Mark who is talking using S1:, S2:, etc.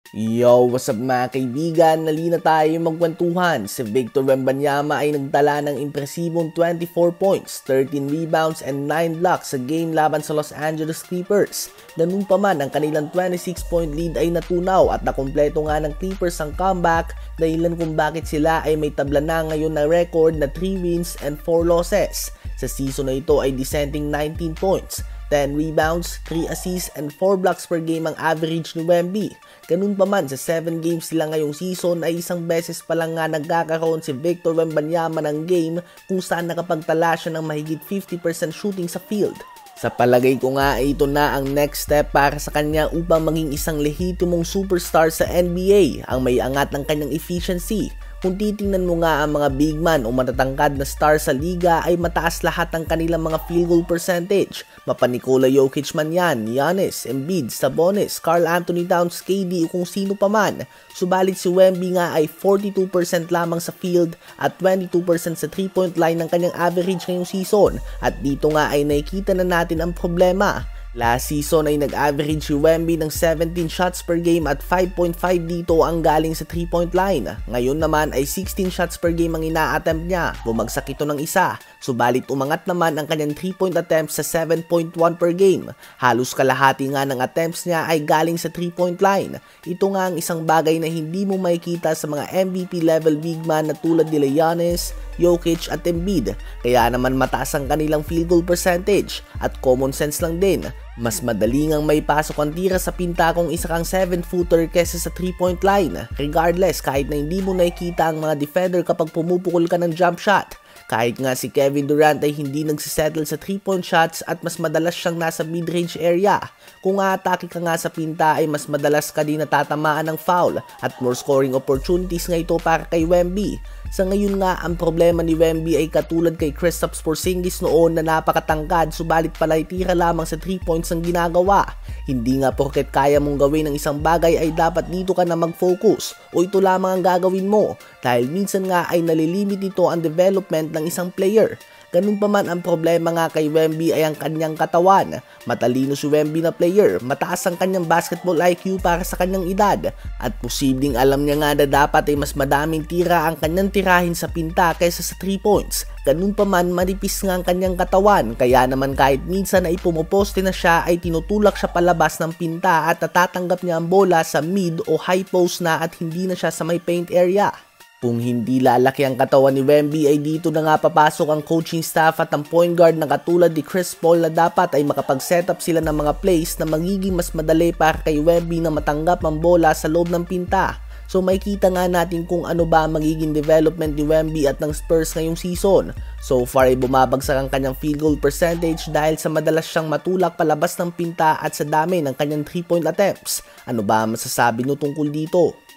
S1: Yo, what's up mga kaibigan? Nalina tayo magkwentuhan. Si Victor Wembanyama ay nagtala ng impresibong 24 points, 13 rebounds and 9 blocks sa game laban sa Los Angeles Clippers. Ganun pa man, ang kanilang 26-point lead ay natunaw at nakumpleto nga ng Clippers ang comeback dahilan kung bakit sila ay may tabla na ngayon na record na 3 wins and 4 losses. Sa season na ito ay dissenting 19 points, 10 rebounds, 3 assists, and 4 blocks per game ang average ni Wemby. Ganun pa man, sa 7 games sila ngayong season ay isang beses pa lang nga nagkakaroon si Victor Wembanyama ng game kung saan nakapagtala siya ng mahigit 50% shooting sa field. Sa palagay ko nga ay ito na ang next step para sa kanya upang maging isang lehitimong superstar sa NBA, ang may angat ng kanyang efficiency. Kung titingnan mo nga ang mga big man o matatangkad na star sa liga ay mataas lahat ang kanilang mga field goal percentage. Mapa Nikola Jokic man yan, Giannis, Embiid, Sabonis, Karl Anthony Towns, KD o kung sino pa man. Subalit si Wemby nga ay 42% lamang sa field at 22% sa 3-point line ng kanyang average ngayong season. At dito nga ay nakikita na natin ang problema. Last season ay nag-average si Wemby ng 17 shots per game at 5.5 dito ang galing sa 3-point line. Ngayon naman ay 16 shots per game ang ina-attempt niya. Bumagsak ito ng isa. Subalit umangat naman ang kanyang 3-point attempts sa 7.1 per game. Halos kalahati nga ng attempts niya ay galing sa 3-point line. Ito nga ang isang bagay na hindi mo makikita sa mga MVP level big man na tulad nila Giannis, Jokic at Embiid. Kaya naman mataas ang kanilang field goal percentage at common sense lang din. Mas madali ngang may pasok ang tira sa pinta kung isa kang 7-footer kesa sa 3-point line. Regardless, kahit na hindi mo nakikita ang mga defender kapag pumupukol ka ng jump shot. Kahit nga si Kevin Durant ay hindi nagsisettle sa 3-point shots at mas madalas siyang nasa mid-range area. Kung aatake ka nga sa pinta ay mas madalas ka din natatamaan ng foul at more scoring opportunities nga ito para kay Wemby. Sa ngayon nga, ang problema ni Wemby ay katulad kay Kristaps Porzingis noon na napakatangkad subalit pala'y tira lamang sa 3 points ang ginagawa. Hindi nga porket kaya mong gawin ng isang bagay ay dapat dito ka na mag-focus o ito lamang ang gagawin mo dahil minsan nga ay nalilimit nito ang development ng isang player. Ganun pa man, ang problema nga kay Wemby ay ang kanyang katawan. Matalino si Wemby na player, mataas ang kanyang basketball IQ para sa kanyang edad at posibleng alam niya nga na dapat ay mas madaming tira ang kanyang tirahin sa pinta kaysa sa 3 points. Ganun pa man, manipis nga ang kanyang katawan kaya naman kahit minsan ay pumoposte na siya ay tinutulak siya palabas ng pinta at natatanggap niya ang bola sa mid o high post na at hindi na siya sa may paint area. Kung hindi lalaki ang katawan ni Wemby ay dito na nga papasok ang coaching staff at ang point guard na katulad ni Chris Paul na dapat ay makapag-setup sila ng mga plays na magiging mas madali para kay Wemby na matanggap ang bola sa loob ng pinta. So makikita nga natin kung ano ba ang magiging development ni Wemby at ng Spurs ngayong season. So far ay bumabagsak ang kanyang field goal percentage dahil sa madalas siyang matulak palabas ng pinta at sa dami ng kanyang 3-point attempts. Ano ba ang masasabi nyo tungkol dito?